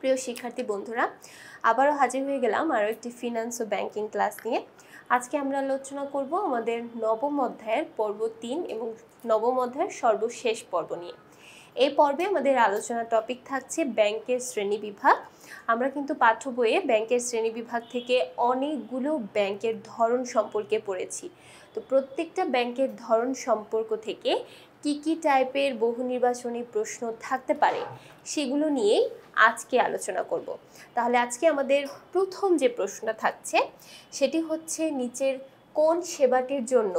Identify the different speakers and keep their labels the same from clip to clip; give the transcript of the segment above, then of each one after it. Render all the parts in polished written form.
Speaker 1: প্রিয় শিক্ষার্থী বন্ধুরা, আবারও হাজির হয়ে গেলাম আরও একটি ফিনান্স ও ব্যাংকিং ক্লাস নিয়ে। আজকে আমরা আলোচনা করব আমাদের নবম অধ্যায়ের পর্ব 3 এবং নবম অধ্যায়ের সর্বশেষ পর্ব নিয়ে। এই পর্বে আমাদের আলোচনা টপিক থাকছে ব্যাংকের শ্রেণীবিভাগ। আমরা কিন্তু পাঠ্য বইয়ে ব্যাংকের শ্রেণীবিভাগ থেকে অনেকগুলো ব্যাংকের ধরন সম্পর্কে পড়েছি। তো প্রত্যেকটা ব্যাংকের ধরন সম্পর্ক থেকে কি টাইপের বহু নির্বাচনী প্রশ্ন থাকতে পারে সেগুলো নিয়েই আজকে আলোচনা করব। তাহলে আজকে আমাদের প্রথম যে প্রশ্নটা থাকছে সেটি হচ্ছে, নিচের কোন সেবাটির জন্য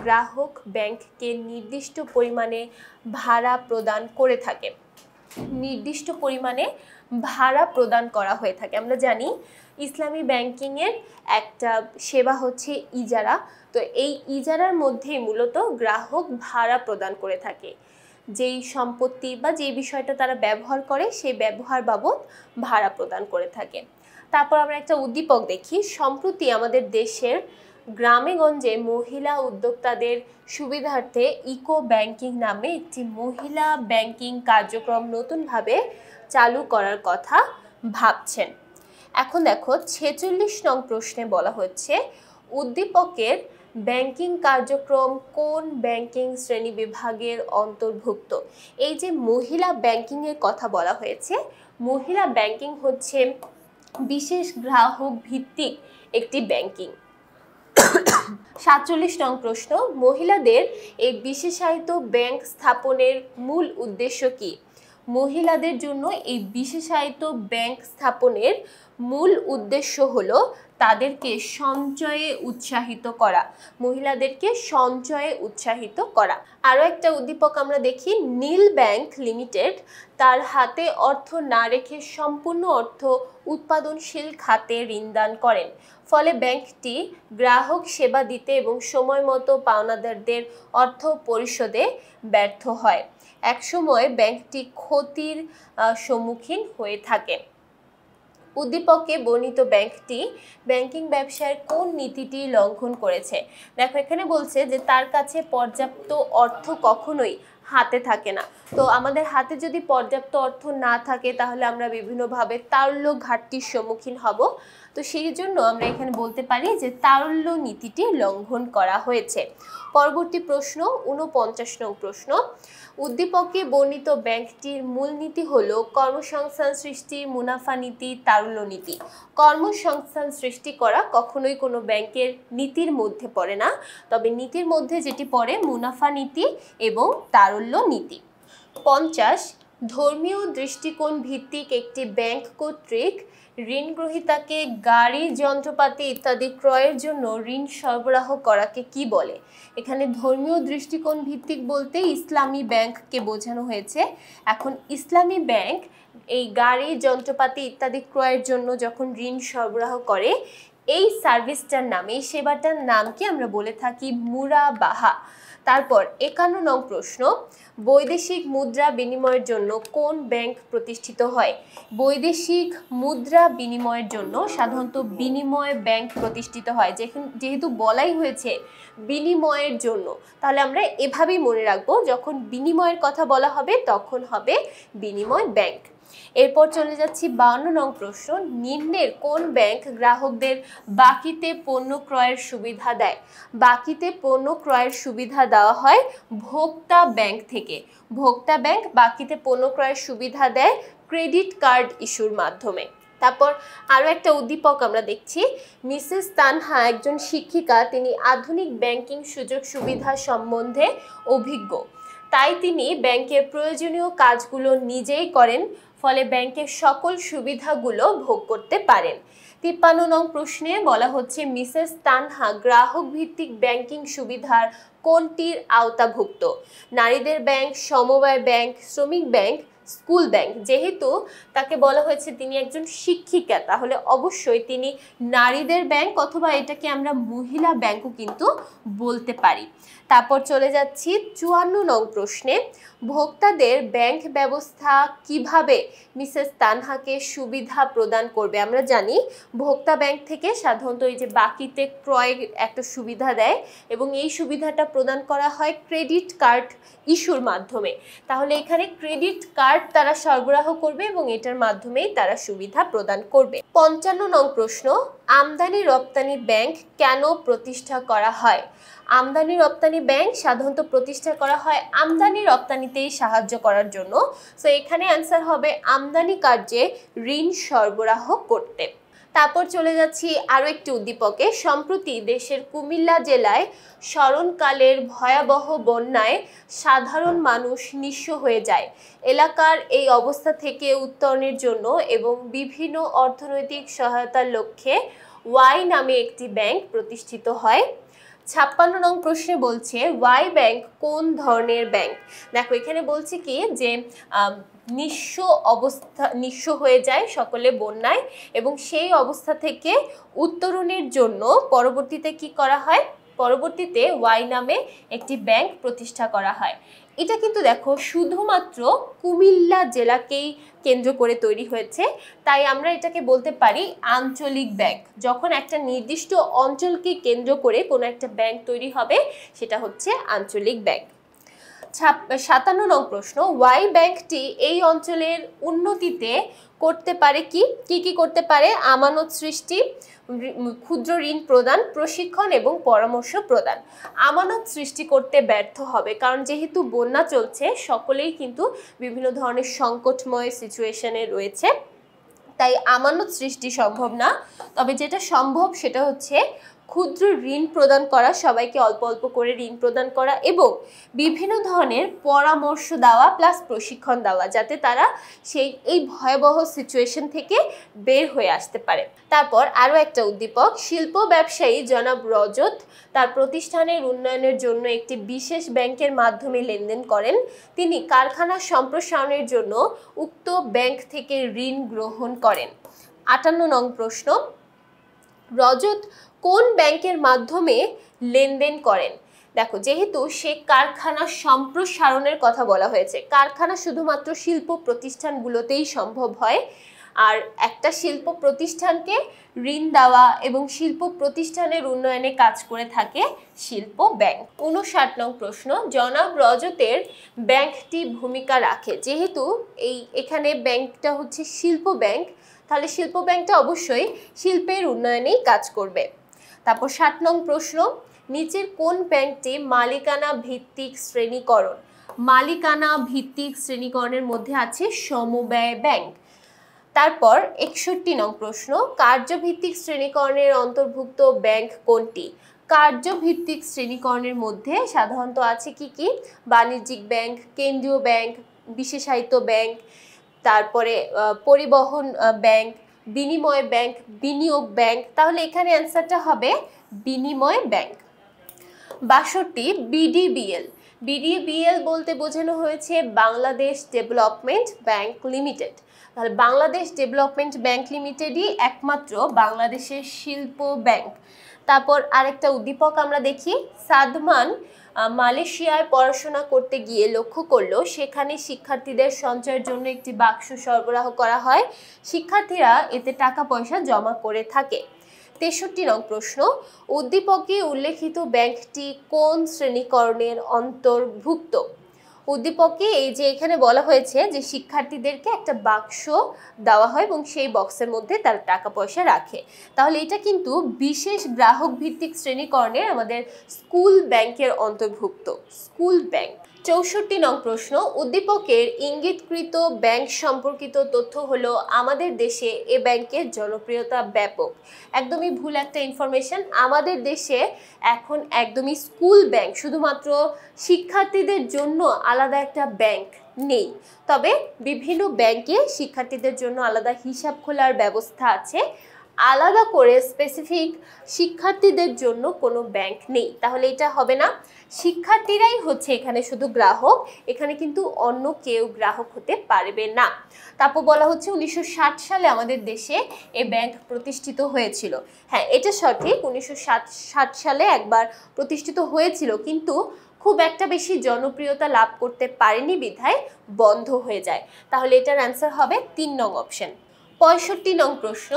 Speaker 1: গ্রাহক ব্যাংককে নির্দিষ্ট পরিমাণে ভাড়া প্রদান করে থাকে? নির্দিষ্ট পরিমাণে ভাড়া প্রদান করা হয়ে থাকে। আমরা জানি ইসলামী ব্যাংকিংয়ের একটা সেবা হচ্ছে ইজারা। তো এই ইজারার মধ্যেই মূলত গ্রাহক ভাড়া প্রদান করে থাকে। যেই সম্পত্তি বা যেই বিষয়টা তারা ব্যবহার করে সেই ব্যবহার বাবদ ভাড়া প্রদান করে থাকে। তারপর আমরা একটা উদ্দীপক দেখি। সম্প্রতি আমাদের দেশের গ্রামেগঞ্জে মহিলা উদ্যোক্তাদের সুবিধার্থে ইকো ব্যাংকিং নামে একটি মহিলা ব্যাংকিং কার্যক্রম নতুনভাবে চালু করার কথা ভাবছেন। এখন দেখো 46 নং প্রশ্নে বলা হচ্ছে, উদ্দীপকের ব্যাংকিং কার্যক্রম কোন ব্যাংকিং শ্রেণীবিভাগের অন্তর্ভুক্ত? এই যে মহিলা ব্যাংকিংয়ের কথা বলা হয়েছে, মহিলা ব্যাংকিং হচ্ছে বিশেষ গ্রাহক ভিত্তিক একটি ব্যাংকিং। 47 নং প্রশ্ন, মহিলাদের এই বিশেষায়িত ব্যাংক স্থাপনের মূল উদ্দেশ্য কি? মহিলাদের জন্য এই বিশেষায়িত ব্যাংক স্থাপনের মূল উদ্দেশ্য হলো তাদেরকে সঞ্চয়ে উৎসাহিত করা। মহিলাদেরকে সঞ্চয়ে উৎসাহিত করা। আরও একটা উদ্দীপক আমরা দেখি। নীল ব্যাংক লিমিটেড তার হাতে অর্থ না রেখে সম্পূর্ণ অর্থ উৎপাদনশীল খাতে ঋণদান করেন। ফলে ব্যাংকটি গ্রাহক সেবা দিতে এবং সময় মতো পাওনাদারদের অর্থ পরিশোধে ব্যর্থ হয়। একসময় ব্যাংকটি ক্ষতির সম্মুখীন হয়ে থাকে। উদ্দীপকে বর্ণিত ব্যাংকটি ব্যাংকিং ব্যবসায়ের কোন নীতিটি লঙ্ঘন করেছে? দেখো এখানে বলছে যে তার কাছে পর্যাপ্ত অর্থ কখনোই হাতে থাকে না। তো আমাদের হাতে যদি পর্যাপ্ত অর্থ না থাকে তাহলে আমরা বিভিন্নভাবে তারল্য ঘাটতির সম্মুখীন হব। তো সেই জন্য আমরা এখানে বলতে পারি যে তারল্য নীতিটি লঙ্ঘন করা হয়েছে। পরবর্তী প্রশ্ন 49 নং প্রশ্ন, উদ্দীপকে বর্ণিত ব্যাংকটির মূলনীতি হলো কর্মসংস্থান সৃষ্টি, মুনাফা নীতি, তারল্য নীতি। কর্মসংস্থান সৃষ্টি করা কখনোই কোনো ব্যাংকের নীতির মধ্যে পড়ে না, তবে নীতির মধ্যে যেটি পড়ে মুনাফা নীতি এবং তারল্য নীতি। 50, ধর্মীয় দৃষ্টিকোণ ভিত্তিক একটি ব্যাংক কর্তৃক ঋণগ্রহীতাকে গাড়ি, যন্ত্রপাতি ইত্যাদি ক্রয়ের জন্য ঋণ সরবরাহ করাকে কি বলে? এখানে ধর্মীয় দৃষ্টিকোণ ভিত্তিক বলতে ইসলামী ব্যাংককে বোঝানো হয়েছে। এখন ইসলামী ব্যাংক এই গাড়ি, যন্ত্রপাতি ইত্যাদি ক্রয়ের জন্য যখন ঋণ সরবরাহ করে, এই সার্ভিসটার নাম, এই সেবাটার নামকে আমরা বলে থাকি মুরাবাহা। তারপর 51 নং প্রশ্ন, বৈদেশিক মুদ্রা বিনিময়ের জন্য কোন ব্যাংক প্রতিষ্ঠিত হয়? বৈদেশিক মুদ্রা বিনিময়ের জন্য সাধারণত বিনিময় ব্যাংক প্রতিষ্ঠিত হয়। যেহেতু বলাই হয়েছে বিনিময়ের জন্য, তাহলে আমরা এভাবেই মনে রাখবো, যখন বিনিময়ের কথা বলা হবে তখন হবে বিনিময় ব্যাংক। এরপর চলে যাচ্ছি 52 নং প্রশ্ন, নিম্নের কোন ব্যাংক গ্রাহকদের বাকিতে পণ্য ক্রয়ের সুবিধা দেয়? বাকিতে পণ্য ক্রয়ের সুবিধা দেওয়া হয় ভোক্তা ব্যাংক থেকে। ভোক্তা ব্যাংক বাকিতে পণ্য ক্রয়ের সুবিধা দেয় ক্রেডিট কার্ড ইস্যুর মাধ্যমে। তারপর আরও একটা উদ্দীপক আমরা দেখছি। মিসেস তানহা একজন শিক্ষিকা, তিনি আধুনিক ব্যাংকিং সুযোগ সুবিধা সম্বন্ধে অভিজ্ঞ। তাই তিনি ব্যাংকের প্রয়োজনীয় কাজগুলো নিজেই করেন, ফলে ব্যাংকের সকল সুবিধাগুলো ভোগ করতে পারেন। 53 নং প্রশ্নে বলা হচ্ছে, মিসেস তানহা গ্রাহক ভিত্তিক ব্যাংকিং সুবিধার কোনটির আওতাভুক্ত? নারীদের ব্যাংক, সমবায় ব্যাংক, শ্রমিক ব্যাংক, স্কুল ব্যাংক। যেহেতু তাকে বলা হয়েছে তিনি একজন শিক্ষিকা, তাহলে অবশ্যই তিনি নারীদের ব্যাংক অথবা এটাকে আমরা মহিলা ব্যাংকও কিন্তু বলতে পারি। তারপর চলে যাচ্ছি 54 নং প্রশ্নে, ভোক্তাদের ব্যাংক ব্যবস্থা কিভাবে মিসেস তানহাকে সুবিধা প্রদান করবে। আমরা জানি ভোক্তা ব্যাংক থেকে সাধারণত এই যে বাকিতে ক্রয়ের একটা সুবিধা দেয় এবং এই সুবিধাটা প্রদান করা হয় ক্রেডিট কার্ড ইস্যুর মাধ্যমে। তাহলে এখানে ক্রেডিট কার্ড তারা সরবরাহ করবে এবং এটার মাধ্যমেই তারা সুবিধা প্রদান করবে। 55 নং প্রশ্ন, আমদানি রপ্তানি ব্যাংক কেন প্রতিষ্ঠা করা হয়। আমদানি রপ্তানি ব্যাংক সাধারণত প্রতিষ্ঠা করা হয় আমদানি রপ্তানিতেই সাহায্য করার জন্য। সো এখানে অ্যান্সার হবে আমদানি কার্যে ঋণ সরবরাহ করতে। তারপর চলে যাচ্ছি আরও একটি উদ্দীপকে, সম্প্রতি দেশের কুমিল্লা জেলায় স্মরণকালের ভয়াবহ বন্যায় সাধারণ মানুষ নিঃস্ব হয়ে যায়। এলাকার এই অবস্থা থেকে উত্তরণের জন্য এবং বিভিন্ন অর্থনৈতিক সহায়তার লক্ষ্যে ওয়াই নামে একটি ব্যাংক প্রতিষ্ঠিত হয়। 56 নং প্রশ্নে বলছে ওয়াই ব্যাংক কোন ধরনের ব্যাংক। দেখো এখানে বলছে কি যে নিঃস্ব হয়ে যায় সকলে বন্যায় এবং সেই অবস্থা থেকে উত্তরণের জন্য পরবর্তীতে কি করা হয়, পরবর্তীতে ওয়াই নামে একটি ব্যাংক প্রতিষ্ঠা করা হয়। এটা কিন্তু দেখো শুধুমাত্র কুমিল্লা জেলাকেই কেন্দ্র করে তৈরি হয়েছে, তাই আমরা এটাকে বলতে পারি আঞ্চলিক ব্যাংক। যখন একটা নির্দিষ্ট অঞ্চলকে কেন্দ্র করে কোনো একটা ব্যাংক তৈরি হবে সেটা হচ্ছে আঞ্চলিক ব্যাংক। 57 নং প্রশ্ন, ওয়াই ব্যাংকটি এই অঞ্চলের উন্নতিতে করতে পারে কি কি করতে পারে। আমানত সৃষ্টি, ক্ষুদ্র ঋণ প্রদান, প্রশিক্ষণ এবং পরামর্শ প্রদান। আমানত সৃষ্টি করতে ব্যর্থ হবে, কারণ যেহেতু বন্যা চলছে সকলেই কিন্তু বিভিন্ন ধরনের সংকটময় সিচুয়েশনে রয়েছে, তাই আমানত সৃষ্টি সম্ভব না। তবে যেটা সম্ভব সেটা হচ্ছে ক্ষুদ্র ঋণ প্রদান করা, সবাইকে অল্প অল্প করে ঋণ প্রদান করা এবং বিভিন্ন ধরনের পরামর্শ দেওয়া প্লাস প্রশিক্ষণ দেওয়া, যাতে তারা এই ভয়াবহ সিচুয়েশন থেকে বের হয়ে আসতে পারে। তারপর আরও একটা উদ্দীপক, শিল্প ব্যবসায়ী জনাব রজত তার প্রতিষ্ঠানের উন্নয়নের জন্য একটি বিশেষ ব্যাংকের মাধ্যমে লেনদেন করেন। তিনি কারখানা সম্প্রসারণের জন্য উক্ত ব্যাংক থেকে ঋণ গ্রহণ করেন। 58 নং প্রশ্ন, রজত কোন ব্যাংকের মাধ্যমে লেনদেন করেন। দেখো যেহেতু সে কারখানা সম্প্রসারণের কথা বলা হয়েছে, কারখানা শুধুমাত্র শিল্প প্রতিষ্ঠানগুলোতেই সম্ভব হয়, আর একটা শিল্প প্রতিষ্ঠানকে ঋণ দেওয়া এবং শিল্প প্রতিষ্ঠানের উন্নয়নে কাজ করে থাকে শিল্প ব্যাংক। 59 নং প্রশ্ন, জনাব রজতের ব্যাংকটি ভূমিকা রাখে। যেহেতু এখানে ব্যাংকটা হচ্ছে শিল্প ব্যাংক, তাহলে শিল্প ব্যাংকটা অবশ্যই শিল্পের উন্নয়নেই কাজ করবে। তারপর 60 নং প্রশ্ন, নিচের কোন ব্যাংকটি মালিকানা ভিত্তিক শ্রেণীকরণ। মালিকানা ভিত্তিক শ্রেণীকরণের মধ্যে আছে সমবায় ব্যাংক। তারপর 61 নং প্রশ্ন, কার্যভিত্তিক শ্রেণীকরণের অন্তর্ভুক্ত ব্যাংক কোনটি। কার্যভিত্তিক শ্রেণীকরণের মধ্যে সাধারণত আছে কি বাণিজ্যিক ব্যাংক, কেন্দ্রীয় ব্যাংক, বিশেষায়িত ব্যাংক, তারপরে পরিবহন ব্যাংক, বিনিময় ব্যাংক, বিনিয়োগ ব্যাংক। তাহলে এখানে অ্যান্সারটা হবে বিনিময় ব্যাংক। 62 বিডিবিএল। বিডিবিএল বলতে বোঝানো হয়েছে বাংলাদেশ ডেভেলপমেন্ট ব্যাংক লিমিটেড। তাহলে বাংলাদেশ ডেভেলপমেন্ট ব্যাংক লিমিটেডই একমাত্র বাংলাদেশের শিল্প ব্যাংক। তারপর আরেকটা উদ্দীপক আমরা দেখি, সাদমান মালয়েশিয়ায় পড়াশোনা করতে গিয়ে লক্ষ্য করলো সেখানে শিক্ষার্থীদের সঞ্চয়ের জন্য একটি বাক্স সরবরাহ করা হয়, শিক্ষার্থীরা এতে টাকা পয়সা জমা করে থাকে। 63 নং প্রশ্ন, উদ্দীপকে উল্লেখিত ব্যাংকটি কোন শ্রেণীকরণের অন্তর্ভুক্ত। উদ্দীপকে এই যে এখানে বলা হয়েছে যে শিক্ষার্থীদেরকে একটা বাক্স দেওয়া হয় এবং সেই বক্সের মধ্যে তারা টাকা পয়সা রাখে, তাহলে এটা কিন্তু বিশেষ গ্রাহক ভিত্তিক শ্রেণীকরণের আমাদের স্কুল ব্যাংকের অন্তর্ভুক্ত, স্কুল ব্যাংক। 64 নং প্রশ্ন, উদ্দীপকের ইঙ্গিতকৃত ব্যাংক সম্পর্কিত তথ্য হলো আমাদের দেশে এ ব্যাংকের জনপ্রিয়তা ব্যাপক। একদমই ভুল একটা ইনফরমেশন। আমাদের দেশে এখন একদমই স্কুল ব্যাংক, শুধুমাত্র শিক্ষার্থীদের জন্য আলাদা একটা ব্যাংক নেই, তবে বিভিন্ন ব্যাংকে শিক্ষার্থীদের জন্য আলাদা হিসাব খোলার ব্যবস্থা আছে, আলাদা করে স্পেসিফিক শিক্ষার্থীদের জন্য কোনো ব্যাংক নেই। তাহলে এটা হবে না, শিক্ষার্থীরাই হচ্ছে এখানে শুধু গ্রাহক, এখানে কিন্তু অন্য কেউ গ্রাহক হতে পারবে না। তারপর বলা হচ্ছে 1960 সালে আমাদের দেশে এই ব্যাংক প্রতিষ্ঠিত হয়েছিল। হ্যাঁ, এটা সঠিক, 1960 সালে একবার প্রতিষ্ঠিত হয়েছিল, কিন্তু খুব একটা বেশি জনপ্রিয়তা লাভ করতে পারেনি বিধায় বন্ধ হয়ে যায়। তাহলে এটার অ্যান্সার হবে 3 নং অপশন। 65 নং প্রশ্ন,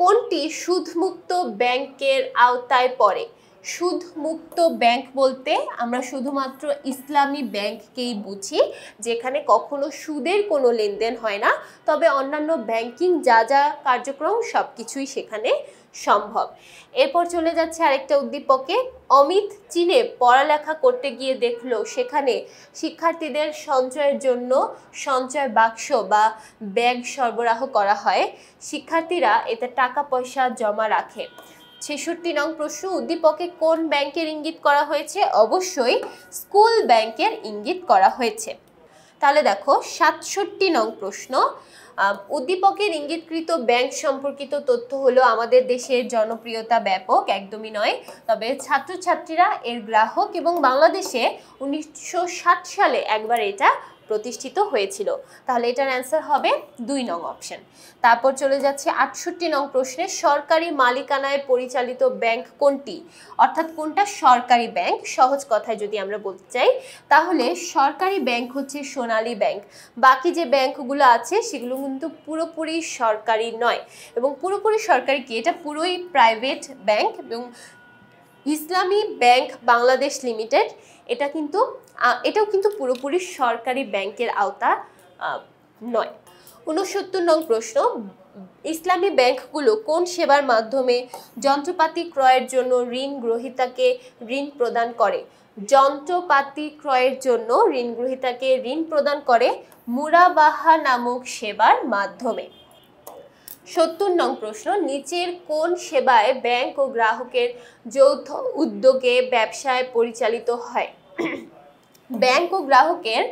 Speaker 1: কোনটি সুদমুক্ত ব্যাংকের আওতায় পড়ে? সুদমুক্ত ব্যাংক বলতে আমরা শুধুমাত্র ইসলামী ব্যাংককেই বুঝি, যেখানে কখনো সুদের কোনো লেনদেন হয় না, তবে অন্যান্য ব্যাংকিং যা যা কার্যক্রম সব কিছুই সেখানে সম্ভব। এরপর চলে যাচ্ছে আরেকটা উদ্দীপকে। অমিত চীনে পড়ালেখা করতে গিয়ে দেখলো সেখানে শিক্ষার্থীদের সঞ্চয়ের জন্য সঞ্চয় বাক্স বা ব্যাগ সরবরাহ করা হয়, শিক্ষার্থীরা এতে টাকা পয়সা জমা রাখে। 66 নং প্রশ্ন, উদ্দীপকে কোন ব্যাংকের ইঙ্গিত করা হয়েছে? অবশ্যই স্কুল ব্যাংকের ইঙ্গিত করা হয়েছে। তাহলে দেখো 67 নং প্রশ্ন, উদ্দীপকের ইঙ্গিতকৃত ব্যাংক সম্পর্কিত তথ্য হলো আমাদের দেশের জনপ্রিয়তা ব্যাপক, একদমই নয়, তবে ছাত্রছাত্রীরা এর গ্রাহক এবং বাংলাদেশে 1960 সালে একবার এটা প্রতিষ্ঠিত হয়েছিল। তাহলে এটার অ্যান্সার হবে 2 নং অপশন। তারপর চলে যাচ্ছে 68 নং প্রশ্নে, সরকারি মালিকানায় পরিচালিত ব্যাংক কোনটি? অর্থাৎ কোনটা সরকারি ব্যাংক? সহজ কথায় যদি আমরা বলতে চাই তাহলে সরকারি ব্যাংক হচ্ছে সোনালী ব্যাংক। বাকি যে ব্যাংকগুলো আছে সেগুলো কিন্তু পুরোপুরি সরকারি নয়, এবং পুরোপুরি সরকারি কি, এটা পুরোই প্রাইভেট ব্যাংক। এবং ইসলামী ব্যাংক বাংলাদেশ লিমিটেড এটাও কিন্তু পুরোপুরি সরকারি ব্যাংকের আওতা নয়। 69 নং প্রশ্ন, ইসলামী ব্যাংকগুলো কোন সেবার মাধ্যমে যন্ত্রপাতি ক্রয়ের জন্য ঋণ গ্রহীতাকে ঋণ প্রদান করে? যন্ত্রপাতি ক্রয়ের জন্য ঋণ গ্রহীতাকে ঋণ প্রদান করে মুরাবাহা নামক সেবার মাধ্যমে। 70 নং প্রশ্ন, নিচের কোন সেবায় ব্যাংক ও গ্রাহকের যৌথ উদ্যোগে ব্যবসায় পরিচালিত হয়? ব্যাংক ও গ্রাহকের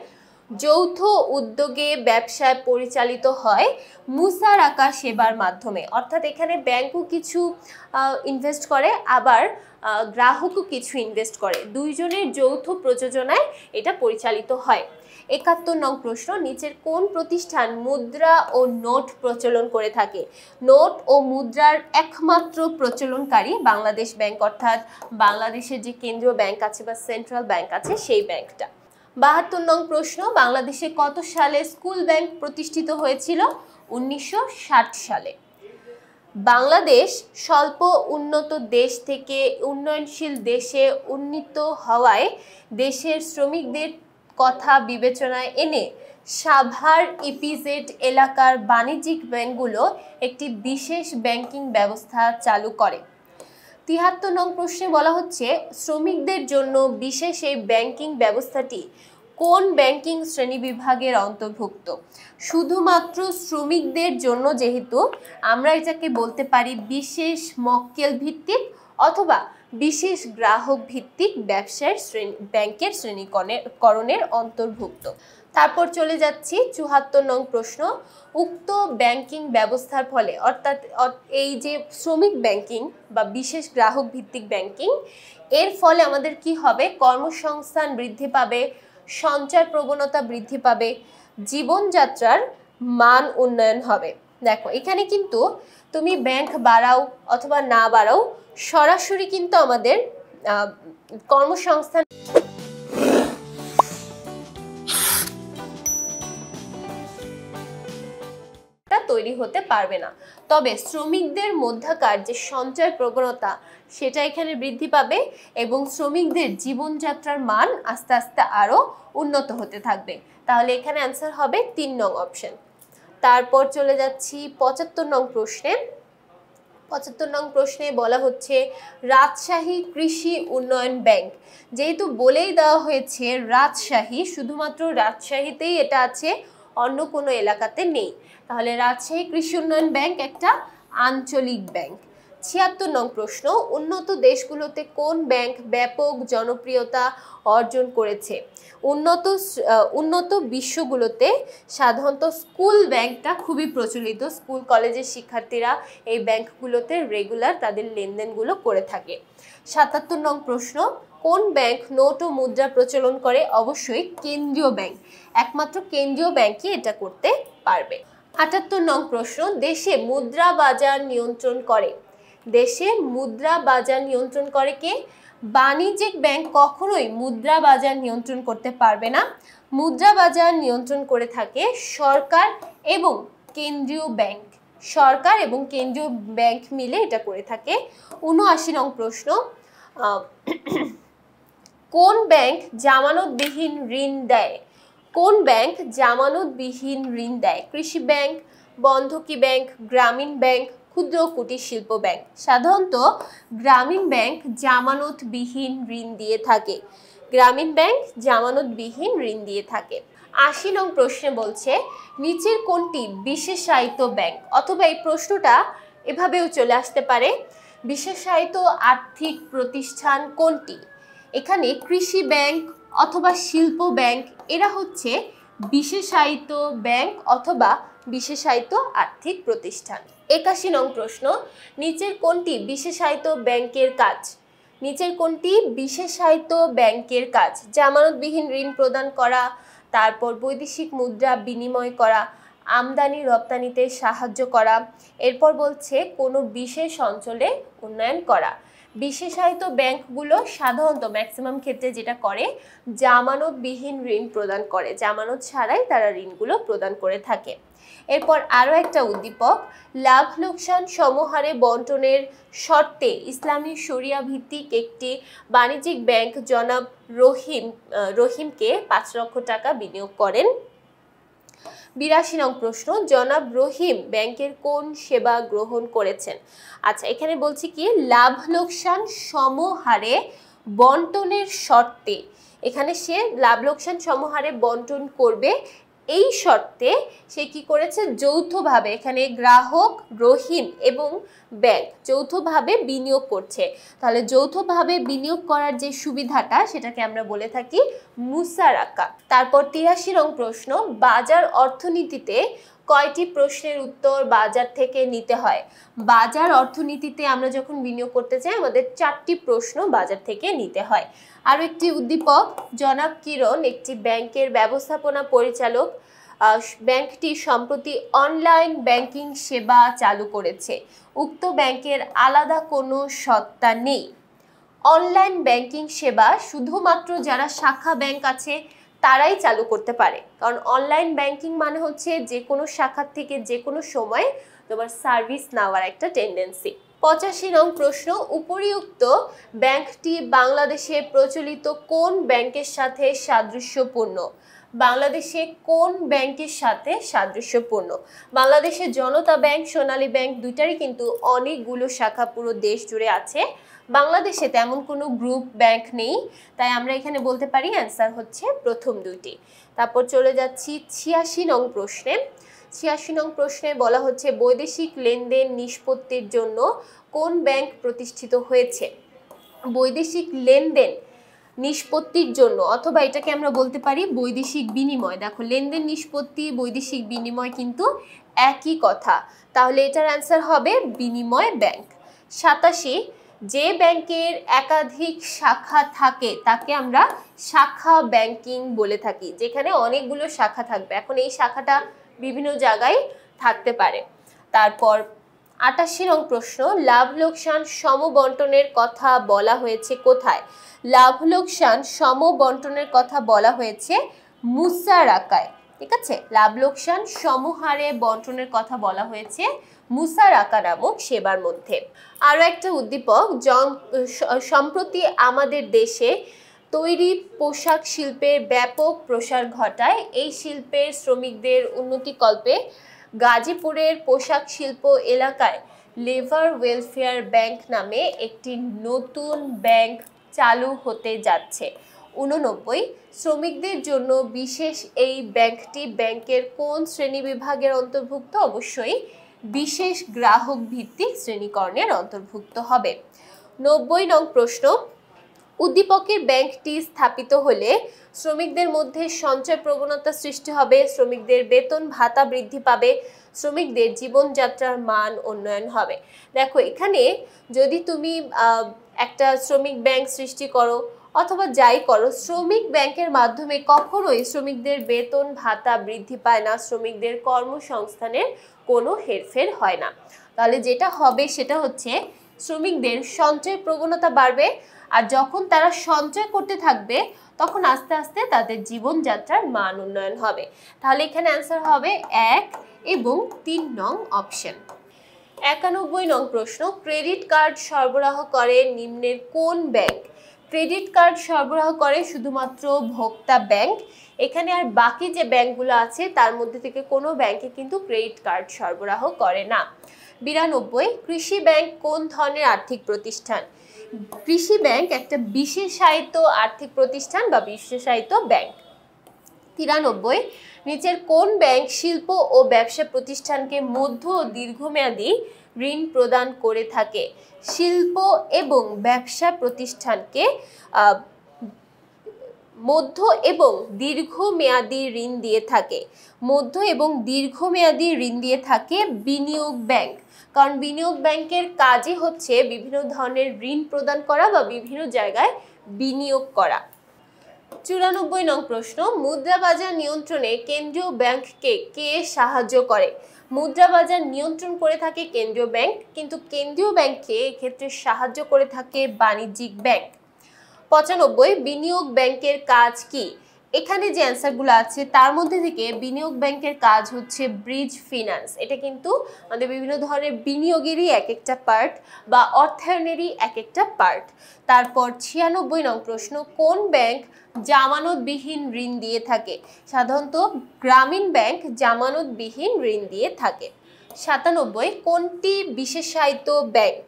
Speaker 1: যৌথ উদ্যোগে ব্যবসায় পরিচালিত হয় মুসারাকা সেবার মাধ্যমে। অর্থাৎ এখানে ব্যাংকও কিছু ইনভেস্ট করে, আবার গ্রাহকও কিছু ইনভেস্ট করে, দুইজনের যৌথ প্রযোজনায় এটা পরিচালিত হয়। 71 নং প্রশ্ন, নিচের কোন প্রতিষ্ঠান মুদ্রা ও নোট প্রচলন করে থাকে? নোট ও মুদ্রার একমাত্র প্রচলনকারী বাংলাদেশ ব্যাংক, অর্থাৎ বাংলাদেশের যে কেন্দ্রীয় ব্যাংক আছে বা সেন্ট্রাল ব্যাংক আছে সেই ব্যাংকটা। 72 নং প্রশ্ন, বাংলাদেশে কত সালে স্কুল ব্যাংক প্রতিষ্ঠিত হয়েছিল? 1960 সালে। বাংলাদেশ স্বল্প উন্নত দেশ থেকে উন্নয়নশীল দেশে উন্নীত হওয়ায় দেশের শ্রমিকদের কথা বিবেচনায় এনে সাভার ইপিজেড এলাকার বাণিজ্যিক ব্যাংকগুলো একটি বিশেষ ব্যাংকিং ব্যবস্থা চালু করে। 73 নং প্রশ্নে বলা হচ্ছে, শ্রমিকদের জন্য বিশেষ এই ব্যাংকিং ব্যবস্থাটি কোন ব্যাংকিং শ্রেণীবিভাগের অন্তর্ভুক্ত? শুধুমাত্র শ্রমিকদের জন্য, যেহেতু আমরা এটাকে বলতে পারি বিশেষ মক্কেল ভিত্তিক অথবা বিশেষ গ্রাহক ভিত্তিক ব্যবসায়ের ব্যাংকের শ্রেণীকরণের অন্তর্ভুক্ত। তারপর চলে যাচ্ছি 74 নং প্রশ্ন, উক্ত ব্যাংকিং ব্যবস্থার ফলে, অর্থাৎ এই যে শ্রমিক ব্যাংকিং বা বিশেষ গ্রাহক ভিত্তিক ব্যাংকিং, এর ফলে আমাদের কি হবে? কর্মসংস্থান বৃদ্ধি পাবে, সঞ্চয় প্রবণতা বৃদ্ধি পাবে, জীবনযাত্রার মান উন্নয়ন হবে। দেখো এখানে কিন্তু তুমি ব্যাংক বাড়াও অথবা না বাড়াও, সরাসরি কিন্তু আমাদের কর্মসংস্থান তৈরি হতে পারবে না, তবে শ্রমিকদের মধ্যকার যে সঞ্চয় প্রবণতা সেটা এখানে বৃদ্ধি পাবে এবং শ্রমিকদের জীবনযাত্রার মান আস্তে আস্তে আরো উন্নত হতে থাকবে। তাহলে এখানে অ্যান্সার হবে 3 নং অপশন। তারপর চলে যাচ্ছি 75 নং প্রশ্নে। 75 নং প্রশ্নে বলা হচ্ছে, রাজশাহী কৃষি উন্নয়ন ব্যাংক, যেহেতু বলেই দেওয়া হয়েছে রাজশাহী, শুধুমাত্র রাজশাহীতেই এটা আছে, অন্য কোনো এলাকাতে নেই, তাহলে রাজশাহী কৃষি উন্নয়ন ব্যাংক একটা আঞ্চলিক ব্যাংক। 76 নং প্রশ্ন, উন্নত দেশগুলোতে কোন ব্যাংক ব্যাপক জনপ্রিয়তা অর্জন করেছে? উন্নত বিশ্বগুলোতে সাধারণত স্কুল ব্যাংকটা খুবই প্রচলিত, স্কুল কলেজের শিক্ষার্থীরা এই ব্যাংকগুলোতে রেগুলার তাদের লেনদেনগুলো করে থাকে। 77 নং প্রশ্ন, কোন ব্যাংক নোট ও মুদ্রা প্রচলন করে? অবশ্যই কেন্দ্রীয় ব্যাংক, একমাত্র কেন্দ্রীয় ব্যাংকই এটা করতে পারবে। 78 নং প্রশ্ন, দেশে মুদ্রা বাজার নিয়ন্ত্রণ করে? দেশে মুদ্রা বাজার নিয়ন্ত্রণ করে কে? বাণিজ্যিক ব্যাংক কখনোই মুদ্রা বাজার নিয়ন্ত্রণ করতে পারবে না। মুদ্রা বাজার নিয়ন্ত্রণ করে থাকে সরকার এবং কেন্দ্রীয় ব্যাংক। সরকার এবং কেন্দ্রীয় ব্যাংক মিলে এটা করে থাকে। ৭৯ নং প্রশ্ন, কোন ব্যাংক জামানতবিহীন ঋণ দেয়? কোন ব্যাংক জামানতবিহীন ঋণ দেয়? কৃষি ব্যাংক, বন্ধকি ব্যাংক, গ্রামীণ ব্যাংক, ক্ষুদ্র কুটির শিল্প ব্যাংক। সাধারণত গ্রামীণ ব্যাংক জামানতবিহীন ঋণ দিয়ে থাকে। গ্রামীণ ব্যাংক জামানতবিহীন ঋণ দিয়ে থাকে। ৮০ নং প্রশ্নে বলছে নিচের কোনটি বিশেষায়িত ব্যাংক? অথবা এই প্রশ্নটা এভাবেও চলে আসতে পারে, বিশেষায়িত আর্থিক প্রতিষ্ঠান কোনটি? এখানে কৃষি ব্যাংক অথবা শিল্প ব্যাংক এরা হচ্ছে বিশেষায়িত ব্যাংক অথবা বিশেষায়িত আর্থিক প্রতিষ্ঠান। ৮১ নং প্রশ্ন, নিচের কোনটি বিশেষায়িত ব্যাংকের কাজ? নিচের কোনটি বিশেষায়িত ব্যাংকের কাজ? জামানতবিহীন ঋণ প্রদান করা, তারপর বৈদেশিক মুদ্রা বিনিময় করা, আমদানি রপ্তানিতে সাহায্য করা, এরপর বলছে কোনো বিশেষ অঞ্চলে উন্নয়ন করা। বিশেষায়িত ব্যাংকগুলো সাধারণত ম্যাক্সিমাম ক্ষেত্রে যেটা করে জামানতবিহীন ঋণ প্রদান করে, জামানত ছাড়াই তারা ঋণগুলো প্রদান করে থাকে। এরপর আরও একটা উদ্দীপক, লাভ লোকসান সমহারে বন্টনের শর্তে ইসলামী শরিয়া ভিত্তিক একটি বাণিজ্যিক ব্যাংক জনাব রহিমকে ৫ লক্ষ টাকা বিনিয়োগ করেন। ৮২ নং প্রশ্ন, জনাব রহিম ব্যাংকের কোন সেবা গ্রহণ করেছেন? আচ্ছা, এখানে বলছি কি লাভ লোকসান সমহারে বন্টনের শর্তে, এখানে সে লাভ লোকসান সমহারে বন্টন করবে এই শর্তে সে কি করেছে যৌথভাবে, এখানে গ্রাহক, রহিম এবং ব্যাংক যৌথভাবে বিনিয়োগ করছে। তাহলে যৌথভাবে বিনিয়োগ করার যে সুবিধাটা সেটাকে আমরা বলে থাকি মুসারাকা। তারপর ৮৩ নং প্রশ্ন, বাজার অর্থনীতিতে কয়টি প্রশ্নের উত্তর বাজার থেকে নিতে হয়? বাজার অর্থনীতিতে আমরা যখন বিনিয়োগ করতে চাই আমাদের 4টি প্রশ্ন বাজার থেকে নিতে হয়। আরও একটি উদ্দীপক, জনাব কিরণ একটি ব্যাংকের ব্যবস্থাপনা পরিচালক। ব্যাংকটি সম্প্রতি অনলাইন ব্যাংকিং সেবা চালু করেছে। উক্ত ব্যাংকের আলাদা কোনো সত্তা নেই। অনলাইন ব্যাংকিং সেবা শুধুমাত্র যারা শাখা ব্যাংক আছে তারাই চালু করতে পারে, কারণ অনলাইন ব্যাংকিং মানে হচ্ছে যে কোনো শাখা থেকে যে কোনো সময় তোমার সার্ভিস নেওয়ার একটা টেন্ডেন্সি। ৮৫ নং প্রশ্ন, উপরিউক্ত ব্যাংকটি বাংলাদেশে প্রচলিত কোন ব্যাংকের সাথে সাদৃশ্যপূর্ণ? বাংলাদেশে কোন ব্যাংকের সাথে সাদৃশ্যপূর্ণ? বাংলাদেশে জনতা ব্যাংক, সোনালী ব্যাংক দুইটারই কিন্তু অনেকগুলো শাখা পুরো দেশ জুড়ে আছে। বাংলাদেশে তেমন কোনো গ্রুপ ব্যাংক নেই, তাই আমরা এখানে বলতে পারি অ্যান্সার হচ্ছে প্রথম দুইটি। তারপর চলে যাচ্ছি ৮৬ নং প্রশ্নে। ৮৬ নং প্রশ্নে বলা হচ্ছে বৈদেশিক লেনদেন নিষ্পত্তির জন্য কোন ব্যাংক প্রতিষ্ঠিত হয়েছে? বৈদেশিক লেনদেন নিষ্পত্তির জন্য, অথবা এটাকে আমরা বলতে পারি বৈদেশিক বিনিময়। দেখো, লেনদেন নিষ্পত্তি, বৈদেশিক বিনিময় কিন্তু একই কথা, তাহলে এটার অ্যান্সার হবে বিনিময় ব্যাংক। ৮৭, যে ব্যাংকের একাধিক শাখা থাকে তাকে আমরা শাখা ব্যাংকিং বলে থাকি, যেখানে অনেকগুলো শাখা থাকবে। এখন এই শাখাটা বিভিন্ন জায়গায় থাকতে পারে। তারপর ৮৮ নং প্রশ্ন, লাভ লোকসান সমবন্টনের কথা বলা হয়েছে কোথায়? লাভ লোকসান সমবন্টনের কথা বলা হয়েছে মুসারাকায়। ঠিক আছে, লাভ লোকসান সমহারে বন্টনের কথা বলা হয়েছে মুসারাকা নামক সেবার মধ্যে। আরও একটা উদ্দীপক, সম্প্রতি আমাদের দেশে তৈরি পোশাক শিল্পের ব্যাপক প্রসার ঘটায়। এই শিল্পের শ্রমিকদের উন্নতিকল্পে গাজীপুরের পোশাক শিল্প এলাকায় লেবার ওয়েলফেয়ার ব্যাংক নামে একটি নতুন ব্যাংক চালু হতে যাচ্ছে। 89, শ্রমিকদের জন্য বিশেষ এই ব্যাংকটি ব্যাংকের কোন শ্রেণী বিভাগের অন্তর্ভুক্ত? অবশ্যই বিশেষ গ্রাহক ভিত্তিক শ্রেণীকরণের অন্তর্ভুক্ত হবে। 90 নং প্রশ্ন, উদ্দীপকের ব্যাংকটি স্থাপিত হলে শ্রমিকদের মধ্যে সঞ্চয় প্রবণতা সৃষ্টি হবে, শ্রমিকদের বেতন ভাতা বৃদ্ধি পাবে, শ্রমিকদের জীবনযাত্রার মান উন্নয়ন হবে। দেখো, এখানে যদি তুমি একটা শ্রমিক ব্যাংক সৃষ্টি করো অথবা যাই করো, শ্রমিক ব্যাংকের মাধ্যমে কখনোই শ্রমিকদের বেতন ভাতা বৃদ্ধি পায় না, শ্রমিকদের কর্মসংস্থানের কোনো হেরফের হয় না। তাহলে যেটা হবে সেটা হচ্ছে শ্রমিকদের সঞ্চয় প্রবণতা বাড়বে আর যখন তারা সঞ্চয় করতে থাকবে তখন আস্তে আস্তে তাদের জীবনযাত্রার মান উন্নয়ন হবে। তাহলে এখানে অ্যান্সার হবে 1 এবং 3 নং অপশন। 91 নং প্রশ্ন, ক্রেডিট কার্ড সরবরাহ করে নিম্নের কোন ব্যাংক? ক্রেডিট কার্ড সরবরাহ করে শুধুমাত্র ভোক্তা ব্যাংক। এখানে আর বাকি যে ব্যাংকগুলো আছে তার মধ্যে থেকে কোনো ব্যাংকে কিন্তু ক্রেডিট কার্ড সরবরাহ করে না। 92, কৃষি ব্যাংক কোন ধরনের আর্থিক প্রতিষ্ঠান? কৃষি ব্যাংক একটা বিশেষায়িত আর্থিক প্রতিষ্ঠান বা বিশেষায়িত ব্যাংক। 93, নিচের কোন ব্যাংক শিল্প ও ব্যবসা প্রতিষ্ঠানকে মধ্য ও দীর্ঘমেয়াদী ঋণ প্রদান করে থাকে? শিল্প এবং ব্যবসা প্রতিষ্ঠানকে মধ্য এবং দীর্ঘমেয়াদী ঋণ দিয়ে থাকে। মধ্য এবং দীর্ঘমেয়াদী ঋণ দিয়ে থাকে বিনিয়োগ ব্যাংক, কারণ বিনিয়োগ ব্যাংকের কাজই হচ্ছে বিভিন্ন ধরনের ঋণ প্রদান করা বা বিভিন্ন জায়গায় বিনিয়োগ করা। 94 নং প্রশ্ন, মুদ্রা বাজার নিয়ন্ত্রণে কেন্দ্রীয় ব্যাংককে কে সাহায্য করে? মুদ্রা বাজার নিয়ন্ত্রণ করে থাকে কেন্দ্রীয় ব্যাংক, কিন্তু কেন্দ্রীয় ব্যাংককে এক্ষেত্রে সাহায্য করে থাকে বাণিজ্যিক ব্যাংক। 95, বিনিয়োগ ব্যাংকের কাজ কি? এখানে যে অ্যান্সারগুলো আছে তার মধ্যে থেকে বিনিয়োগ ব্যাংকের কাজ হচ্ছে ব্রিজ ফিনান্স। এটা কিন্তু আমাদের বিভিন্ন ধরনের বিনিয়োগেরই এক একটা পার্ট বা অর্থায়নেরই এক একটা পার্ট। তারপর 96 নং প্রশ্ন, কোন ব্যাংক জামানতবিহীন ঋণ দিয়ে থাকে? সাধারণত গ্রামীণ ব্যাংক জামানতবিহীন ঋণ দিয়ে থাকে। 97, কোনটি বিশেষায়িত ব্যাংক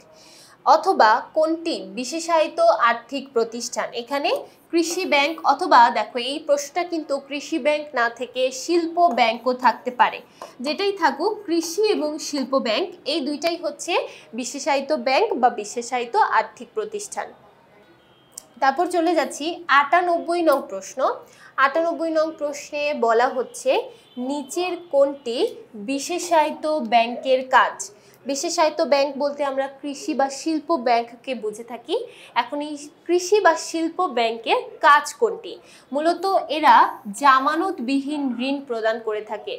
Speaker 1: অথবা কোনটি বিশেষায়িত আর্থিক প্রতিষ্ঠান? এখানে কৃষি ব্যাংক অথবা দেখো এই প্রশ্নটা কিন্তু কৃষি ব্যাংক না থেকে শিল্প ব্যাংকও থাকতে পারে। যেটাই থাকুক, কৃষি এবং শিল্প ব্যাংক এই দুইটাই হচ্ছে বিশেষায়িত ব্যাংক বা বিশেষায়িত আর্থিক প্রতিষ্ঠান। তারপর চলে যাচ্ছি 98 নং প্রশ্ন। 98 নং প্রশ্নে বলা হচ্ছে নিচের কোনটি বিশেষায়িত ব্যাংকের কাজ? বিশেষায়িত ব্যাংক বলতে আমরা কৃষি বা শিল্প ব্যাংককে বুঝে থাকি। এখন এই কৃষি বা শিল্প ব্যাংকের কাজ কোনটি? মূলত এরা জামানতবিহীন ঋণ প্রদান করে থাকে।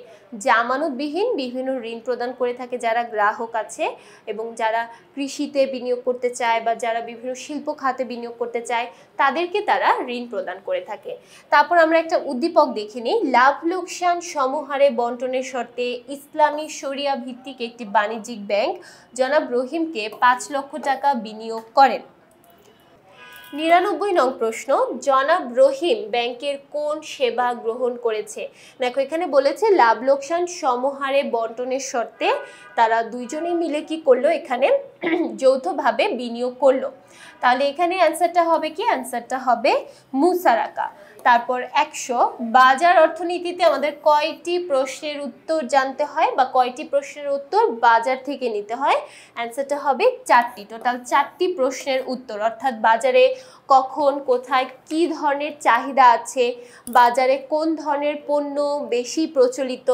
Speaker 1: জামানতবিহীন বিভিন্ন ঋণ প্রদান করে থাকে যারা গ্রাহক আছে এবং যারা কৃষিতে বিনিয়োগ করতে চায় বা যারা বিভিন্ন শিল্প খাতে বিনিয়োগ করতে চায় তাদেরকে তারা ঋণ প্রদান করে থাকে। তারপর আমরা একটা উদ্দীপক দেখে নিই। লাভ লোকসান সমহারে বন্টনের শর্তে ইসলামী শরিয়া ভিত্তিক একটি বাণিজ্যিক ব্যাংক জনাব রহিমকে 5 লক্ষ টাকা বিনিয়োগ করেন। 99 নং প্রশ্ন, জনাব রহিম ব্যাংকের কোন সেবা গ্রহণ করেছে? দেখো এখানে বলেছে লাভ লোকসান সমহারে বন্টনের শর্তে তারা দুইজনে মিলে কি করলো, এখানে যৌথভাবে বিনিয়োগ করলো। তাহলে এখানে অ্যান্সারটা হবে কি? অ্যান্সারটা হবে মুসারাকা। তারপর 100, বাজার অর্থনীতিতে আমাদের কয়টি প্রশ্নের উত্তর জানতে হয় বা কয়টি প্রশ্নের উত্তর বাজার থেকে নিতে হয়? অ্যান্সারটা হবে 4টি। টোটাল 4টি প্রশ্নের উত্তর, অর্থাৎ বাজারে কখন কোথায় কি ধরনের চাহিদা আছে, বাজারে কোন ধরনের পণ্য বেশি প্রচলিত,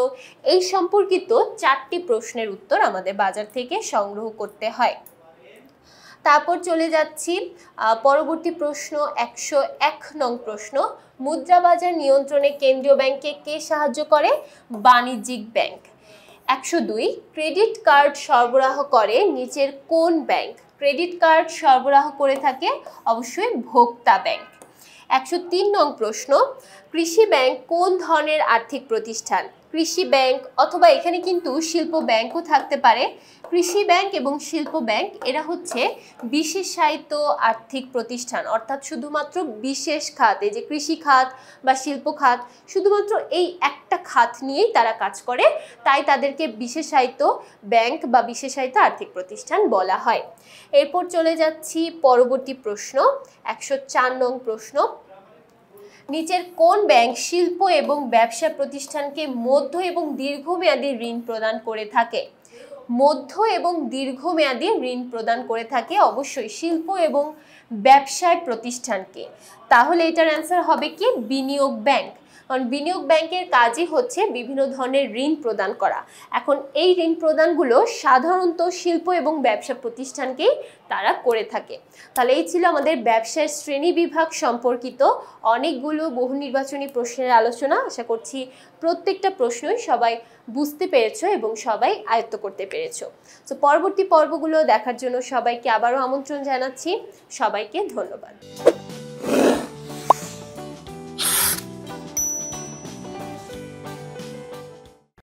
Speaker 1: এই সম্পর্কিত 4টি প্রশ্নের উত্তর আমাদের বাজার থেকে সংগ্রহ করতে হয়। তারপর চলে যাচ্ছি পরবর্তী প্রশ্ন 101 নং প্রশ্ন, মুদ্রা বাজার নিয়ন্ত্রণে কেন্দ্রীয় ব্যাংককে কে সাহায্য করে? বাণিজ্যিক ব্যাংক। 102, ক্রেডিট কার্ড সরবরাহ করে নিচের কোন ব্যাংক? ক্রেডিট কার্ড সরবরাহ করে থাকে অবশ্যই ভোক্তা ব্যাংক। 103 নং প্রশ্ন, কৃষি ব্যাংক কোন ধরনের আর্থিক প্রতিষ্ঠান? কৃষি ব্যাংক অথবা এখানে কিন্তু শিল্প ব্যাংকও থাকতে পারে। কৃষি ব্যাংক এবং শিল্প ব্যাংক এরা হচ্ছে বিশেষায়িত আর্থিক প্রতিষ্ঠান, অর্থাৎ শুধুমাত্র বিশেষ খাত, এই যে কৃষি খাত বা শিল্প খাত, শুধুমাত্র এই একটা খাত নিয়েই তারা কাজ করে, তাই তাদেরকে বিশেষায়িত ব্যাংক বা বিশেষায়িত আর্থিক প্রতিষ্ঠান বলা হয়। এরপর চলে যাচ্ছি পরবর্তী প্রশ্ন 104 নং প্রশ্ন, নিচের কোন ব্যাংক শিল্প এবং ব্যবসা প্রতিষ্ঠানকে মধ্য এবং দীর্ঘমেয়াদী ঋণ প্রদান করে থাকে? মধ্য এবং দীর্ঘমেয়াদী ঋণ প্রদান করে থাকে অবশ্যই শিল্প এবং ব্যবসায় প্রতিষ্ঠানকে। তাহলে এটার অ্যান্সার হবে কি? বিনিয়োগ ব্যাংক। কারণ বিনিয়োগ ব্যাংকের কাজই হচ্ছে বিভিন্ন ধরনের ঋণ প্রদান করা। এখন এই ঋণ প্রদানগুলো সাধারণত শিল্প এবং ব্যবসা প্রতিষ্ঠানকেই তারা করে থাকে। তাহলে এই ছিল আমাদের ব্যবসার শ্রেণী বিভাগ সম্পর্কিত অনেকগুলো বহু নির্বাচনী প্রশ্নের আলোচনা। আশা করছি প্রত্যেকটা প্রশ্নই সবাই বুঝতে পেরেছো এবং সবাই আয়ত্ত করতে পেরেছো। তো পরবর্তী পর্বগুলো দেখার জন্য সবাইকে আবারও আমন্ত্রণ জানাচ্ছি। সবাইকে ধন্যবাদ।